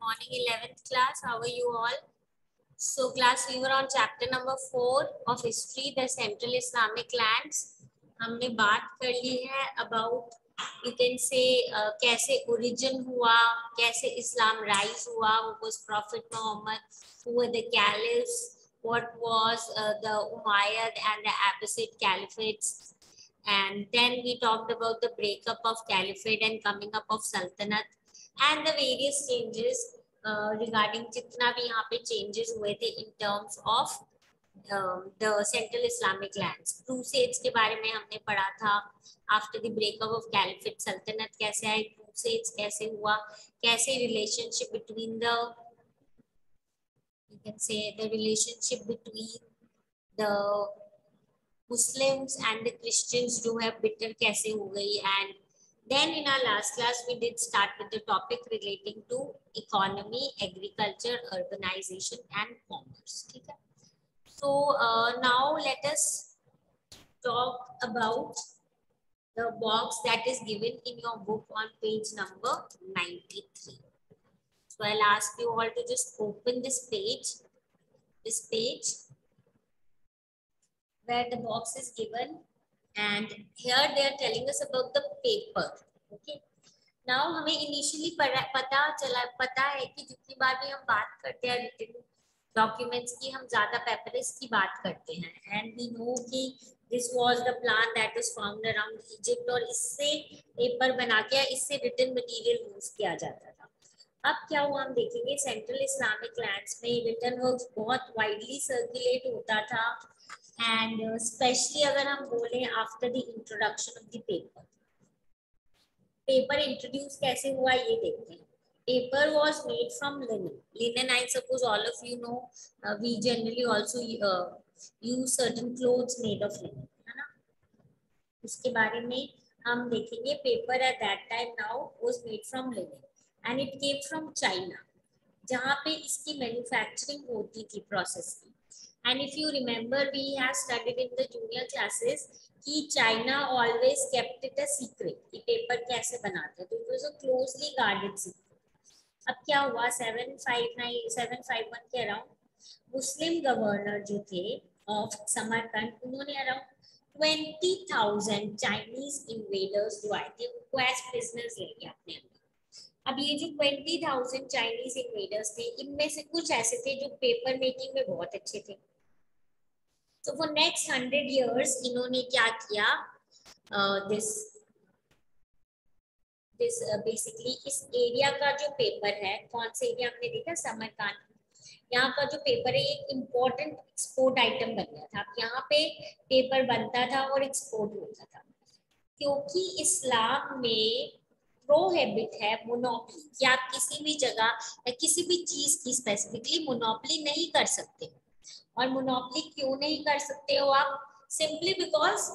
Morning 11th class. How are you all? So class, we were on chapter number 4 of history, the Central Islamic lands. हमने बात कर ली है about you can say कैसे origin हुआ, कैसे Islam rise हुआ, who was Prophet Muhammad, who were the caliphs, what was the Umayyad and the Abbasid caliphates, and then we talked about the breakup of caliphate and coming up of sultanate and the various changes regarding जितना भी यहाँ पे changes हुए थे in terms of the Central Islamic lands. Crusades के बारे में हमने पढ़ा था. After the breakup of caliphate, sultanate कैसे आई, crusades कैसे हुआ, कैसे relationship between the you can say the relationship between the Muslims and the Christians जो है bitter कैसे हो गई. And then in our last class we did start with the topic relating to economy, agriculture, urbanization and commerce. ठीक है. So now let us talk about the box that is given in your book on page number 93. So I'll ask you all to just open this page where the box is given, and here they are telling us about the paper. Okay. Now हमें initially पता है कि जितनी बार भी हम बात करते हैं written documents की, हम ज़्यादा papyrus की बात करते हैं, and we know कि this was the plant that was found around Egypt, और इससे paper बना के इससे written material use किया जाता था. अब क्या हुआ हम देखेंगे, सेंट्रल इस्लामिक लैंड्स में रिटन वर्क्स बहुत वाइडली सर्कुलेट होता था, एंड स्पेशली अगर हम बोले after the introduction of the paper introduce कैसे हुआ ये देखते हैं. Paper was made from linen. I suppose all of you know we generally also use certain clothes made of linen, है ना. उसके बारे में हम देखेंगे. Paper at that time now was made from linen and it came from China, जहाँ पे इसकी मैन्युफैक्चरिंग होती थी प्रोसेस की. And if you remember, we have studied in the junior classes कि China always kept it a secret कि paper कैसे बनाते हैं. तो it was a closely guarded secret. अब क्या हुआ, 751 के अराउंड मुस्लिम गवर्नर जो थे ऑफ समरकंद, उन्होंने अराउंड 20,000 चाइनीज इन्वेडर्स जो आए थे उनको एज प्रिजनर्स ले लिया अपने अंदर. अब ये जो 20,000 चाइनीज इन्वेडर्स थे, इनमें से कुछ ऐसे थे जो पेपर मेकिंग में बहुत अच्छे थे. तो फॉर नेक्स्ट 100 years इन्होंने क्या किया, दिस बेसिकली इस एरिया का जो पेपर है, कौन से एरिया हमने देखा, समरकांड, यहाँ का जो पेपर है एक इम्पोर्टेंट एक्सपोर्ट आइटम बन गया था. यहाँ पे पेपर बनता था और एक्सपोर्ट होता था, क्योंकि इस्लाम में प्रोहिबिट है मोनोपोली, कि आप किसी भी जगह या किसी भी चीज की स्पेसिफिकली मोनोपोली नहीं कर सकते. और मोनोपोली क्यों नहीं कर सकते हो आप, simply because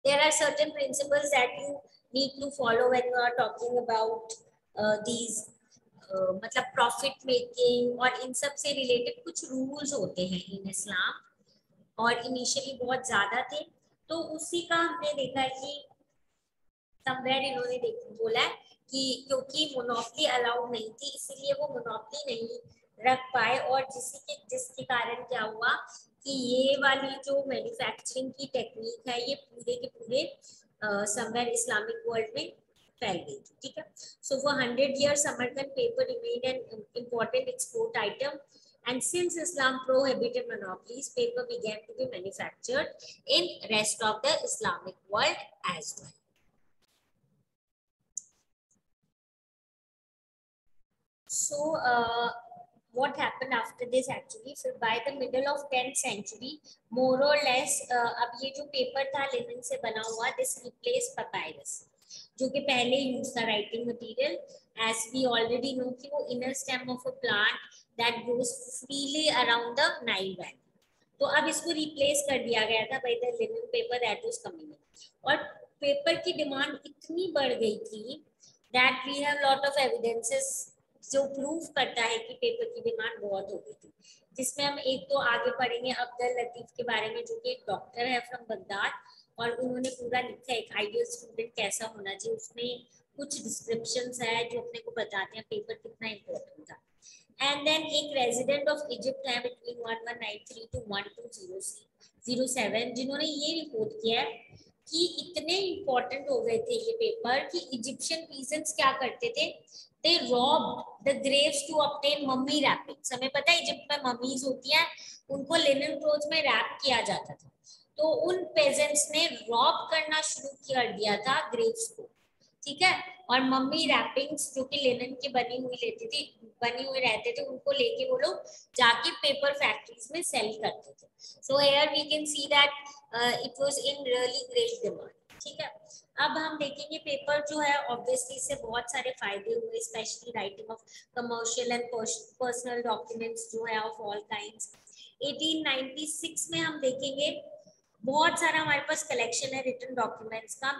there are certain principles that you need to follow when you are talking about these मतलब प्रॉफिट मेकिंग, और इन सब से रिलेटेड कुछ रूल्स होते हैं इन इस्लाम, और इनिशियली बहुत ज्यादा थे. तो उसी का हमने देखा है कि समवेयर इन्होंने बोला है कि क्योंकि मोनोपोली अलाउड नहीं थी, इसीलिए वो मोनोपोली नहीं रख पाए, और जिसके कारण क्या हुआ कि ये वाली जो मैन्युफैक्चरिंग की टेक्निक है ये पूरे के पूरे समवेयर इस्लामिक वर्ल्ड में फैल गई थी. ठीक है. So for 100 years Samarkand paper remained an important export item, and since Islam prohibited monopolies, paper began to be manufactured in rest of the Islamic world as well. So what happened after this actually, so by the middle of 10th century more or less अब ये जो paper था linen से बना हुआ, this replaced papyrus जो कि पहले यूज था writing material, as we already know कि वो inner stem of a plant that grows freely around the Nile Valley. तो अब इसको रिप्लेस कर दिया गया था by the linen paper that was coming in, और पेपर की डिमांड इतनी बढ़ गई थी that we have lot of evidences जो प्रूफ करता है कि पेपर की डिमांड बहुत हो गई थी, जिसमें हम एक तो आगे पढ़ेंगे अब्दुल लतीफ के बारे में, जो कि एक डॉक्टर है फ्रॉम बगदाद, और उन्होंने पूरा लिखा है एक आइडियल स्टूडेंट कैसा होना चाहिए. उसमें कुछ डिस्क्रिप्शंस है जो अपने को बताते हैं पेपर कितना इम्पोर्टेंट था। एंड देन एक रेजिडेंट ऑफ इजिप्ट है बिटवीन 1193 टू 1207 जिन्होंने ये रिपोर्ट किया है कि इतने इम्पोर्टेंट हो गए थे ये पेपर कि इजिप्शियन पीजेंट्स क्या करते थे, they robbed the graves to obtain mummy wrappings. हमें पता है इजिप्ट में मम्मीज होती हैं, उनको लिनन क्लोथ्स में रैप किया जाता था, तो उन पेजेंट्स ने रॉब करना शुरू कर दिया था ग्रेव्स को, ठीक है। और मम्मी रैपिंग्स जो कि लिनन की बनी हुई लेती थी, बनी हुई रहते थे, उनको लेके वो लोग जाके पेपर फैक्ट्रीज में सेल करते थे। So here we can see that it was in really great demand, ठीक है। अब हम देखेंगे पेपर जो है ऑब्वियसली इससे बहुत सारे फायदे हुए, specially writing of commercial and personal documents जो है ऑफ ऑल काइंड्स। 1896 में हम देखेंगे बहुत सारा हमारे पास कलेक्शन है रिटन डॉक्यूमेंट्स का,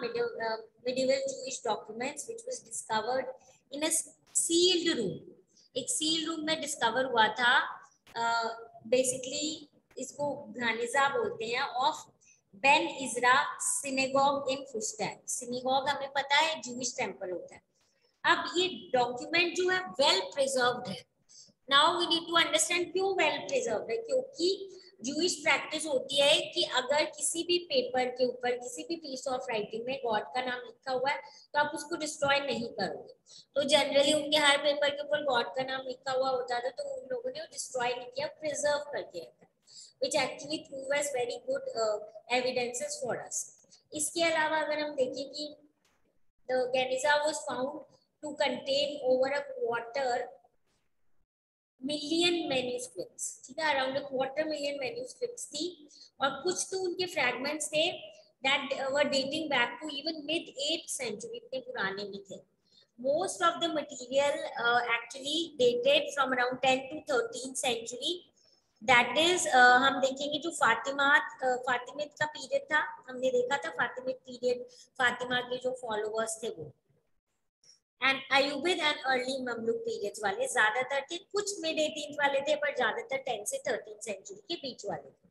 medieval Jewish documents which was discovered in a sealed room। एक सील्ड रूम में डिस्कवर हुआ था, बेसिकली इसको घानिजा बोलते हैं, of Ben Ezra synagogue in Fustat. Synagogue हमें पता है जूइश टेम्पल होता है। अब ये डॉक्यूमेंट जो है वेल प्रिजर्व्ड है। Now we need to understand क्यों वेल प्रिजर्व्ड है, क्योंकि जूइश प्रैक्टिस होती है कि अगर किसी भी पेपर के ऊपर किसी भी पीस ऑफ राइटिंग में गॉड का नाम लिखा हुआ है तो आप उसको डिस्ट्रॉय नहीं करोगे। तो जनरली उनके हर पेपर के ऊपर गॉड का नाम लिखा हुआ होता था, तो उन लोगों ने वो डिस्ट्रॉय नहीं किया, प्रिजर्व करके रखा, which actually prove as very good evidences for us। इसके अलावा अगर हम देखें कि the Geniza was found to contain over a quarter million manuscripts, ठीक है, around a quarter million manuscripts थी, और कुछ तो उनके फ्रैगमेंट्स थे that were dating back to even mid 8th century, इतने पुराने भी थे। Most of the material actually dated from around 10 to 13th century. That is हम देखेंगे जो फातिमिद का पीरियड था, हमने देखा था फातिमिद पीरियड, फातिमा के जो फॉलोअर्स थे वो, एंड अयूबिद एंड अर्ली ममलुक पीरियड्स वाले ज्यादातर थे, कुछ मिड 18th वाले थे पर ज्यादातर 10 से 13th सेंचुरी के बीच वाले थे।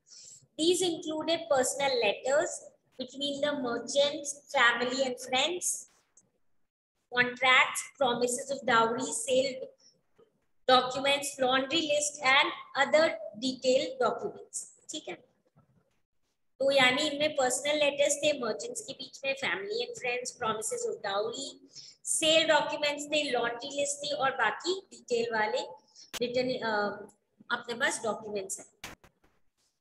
These included personal letters between the merchants, family and friends, contracts, promises of dowry, sale documents, laundry list and other detailed documents, ठीक है। तो यानी इनमें पर्सनल लेटर्स थे मर्चेंट्स के बीच में, family and friends, promises of dowry, sale documents थे, लॉटरी लिस्ट थी और बाकी डिटेल वाले रिटन अपने पास डॉक्यूमेंट्स हैं।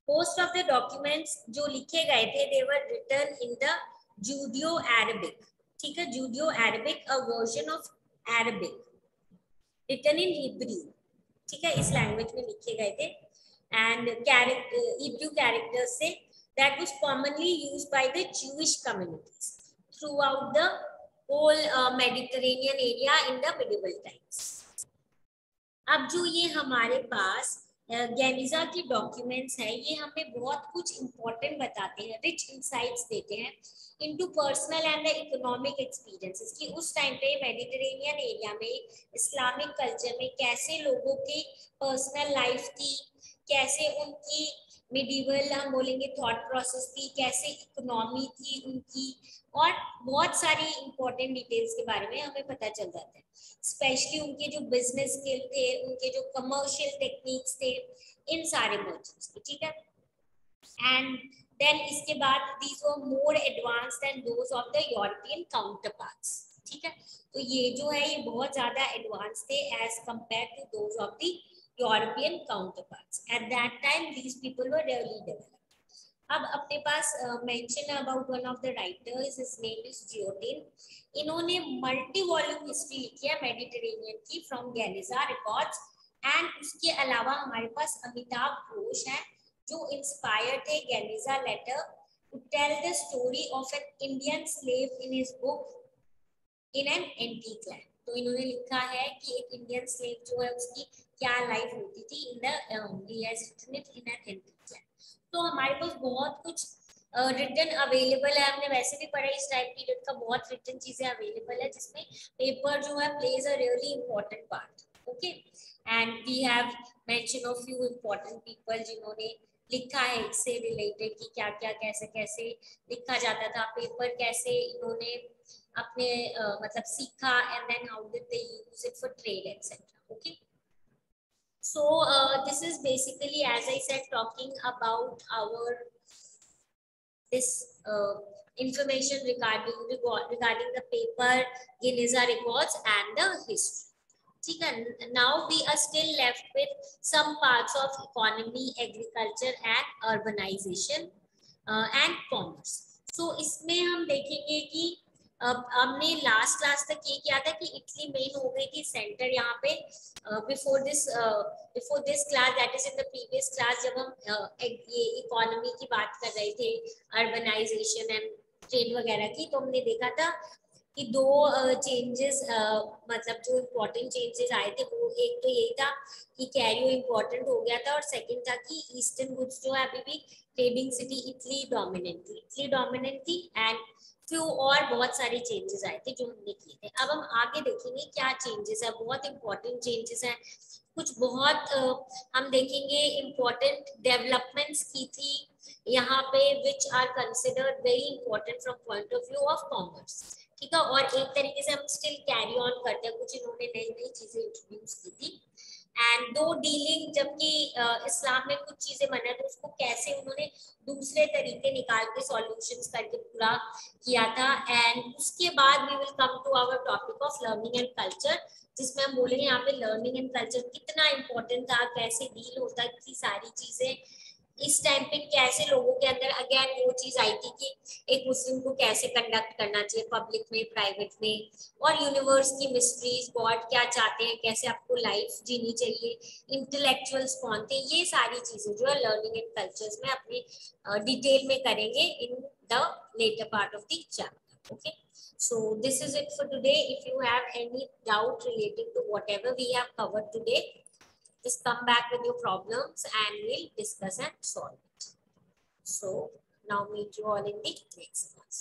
मोस्ट ऑफ द डॉक्यूमेंट्स जो लिखे गए थे they were written in the Judeo Arabic, ठीक है, Judeo Arabic, a version of Arabic written in Hebrew, ठीक है, इस लैंग्वेज में लिखे गए थे, एंड हिब्रू कैरेक्टर्स से that was commonly used by the Jewish communities throughout the whole Mediterranean area in the medieval times। अब जो ये हमारे पास गेनिजा के डॉक्यूमेंट्स है, ये हमें बहुत कुछ इंपॉर्टेंट बताते हैं, रिच इंसाइट्स देते हैं into personal and the economic experiences, कि उस टाइम पे मेडिटेरेनियन एरिया में इस्लामिक कल्चर में कैसे लोगों की पर्सनल लाइफ थी, कैसे उनकी मिडिवल हम बोलेंगे थॉट प्रोसेस थी, कैसे इकोनॉमी थी उनकी, और बहुत सारी इंपॉर्टेंट डिटेल्स के बारे में हमें पता चल जाता है, स्पेशली उनके जो बिजनेस स्किल थे, उनके जो कमर्शियल टेक्निक्स थे, इन सारे मर्चेंट्स के, ठीक है। एंड देन इसके बाद these were more advanced than those of the European counterparts, ठीक है। तो ये जो है ये बहुत ज्यादा एडवांस थे as compare to those of the European counterparts। At that time, these people were really developed। अब अपने पास mention about one of the writers, his name is Giottin। इन्होंने मल्टी वॉल्यूम हिस्ट्री लिखी है मेडिटेरेनियन की from गेनिजा records, and उसके अलावा हमारे पास अमिताभ घोष हैं जो इंस्पायर्ड थे Geniza letter to tell the story of an Indian slave in his book In an Antique Land. तो इन्होंने लिखा है कि एक इंडियन स्लेव जो है उसकी क्या लाइफ होती थी इन द तो हमारे पास बहुत कुछ रिटन अवेलेबल है, हमने वैसे भी पढ़ा इस टाइम पीरियड का, बहुत रिटन चीजें अवेलेबल है जिसमें पेपर जो है plays a really important part, okay. And we have mention of few important people जिन्होंने लिखा है इससे रिलेटेड कि क्या क्या कैसे कैसे लिखा जाता था पेपर, कैसे इन्होंने अपने मतलब सीखा, and then how did they use it for trade etcetera. Okay, so this is basically, as I said, talking about our this information regarding the paper, Guinness records and the history. ठीक है, now we are still left with some parts of economy, agriculture and urbanization and commerce. So इसमें हम देखेंगे कि हमने last class तक ये किया था कि इटली मेन हो गई थी सेंटर यहाँ पे. Before this class, that is in the previous class, जब हम ये इकोनॉमी की बात कर रहे थे, अर्बनाइजेशन एंड ट्रेड वगैरह की, तो हमने देखा था कि दो चेंजेस, मतलब जो इम्पोर्टेंट चेंजेस आए थे, वो एक तो यही था कि कैरियो इम्पोर्टेंट हो गया था, और सेकंड था कि ईस्टर्न गुड्स जो है अभी भी ट्रेडिंग सिटी इटली डोमिनेंट थी एंड फ्यू और बहुत सारे चेंजेस आए थे जो हमने किए थे. अब हम आगे देखेंगे क्या चेंजेस है, बहुत इंपॉर्टेंट चेंजेस हैं, कुछ बहुत हम देखेंगे इम्पोर्टेंट डेवलपमेंट्स की थी यहाँ पे, which are considered very important from point of view of commerce. ठीक है, और एक तरीके से हम स्टिल कैरी ऑन करते हैं, कुछ इन्होंने नई नई चीजें इंट्रोड्यूस की थी. एंड दो डीलिंग, जबकि इस्लाम में कुछ चीजें मना, तो उसको कैसे उन्होंने दूसरे तरीके निकाल के सॉल्यूशंस करके पूरा किया था. एंड उसके बाद we will come to our topic of learning and culture, जिसमें हम बोलेंगे यहाँ पे लर्निंग एंड कल्चर कितना इंपॉर्टेंट था, कैसे डील होता है, कितनी सारी चीजें इस टाइम पे, कैसे लोगों के अंदर अगेन वो चीज आई थी कि एक मुस्लिम को कैसे कंडक्ट करना चाहिए पब्लिक में, प्राइवेट में, और यूनिवर्स की मिस्ट्रीज, गॉड क्या चाहते हैं, कैसे आपको लाइफ जीनी चाहिए, इंटेलेक्चुअल्स कौन थे, ये सारी चीजें जो है लर्निंग एंड कल्चर्स में अपने डिटेल में करेंगे in the latter part of the chapter. Okay, so this is it for today. If you have any doubt relating to whatever we have covered today, just come back with your problems and we'll discuss and solve it. So now meet you all in the next class.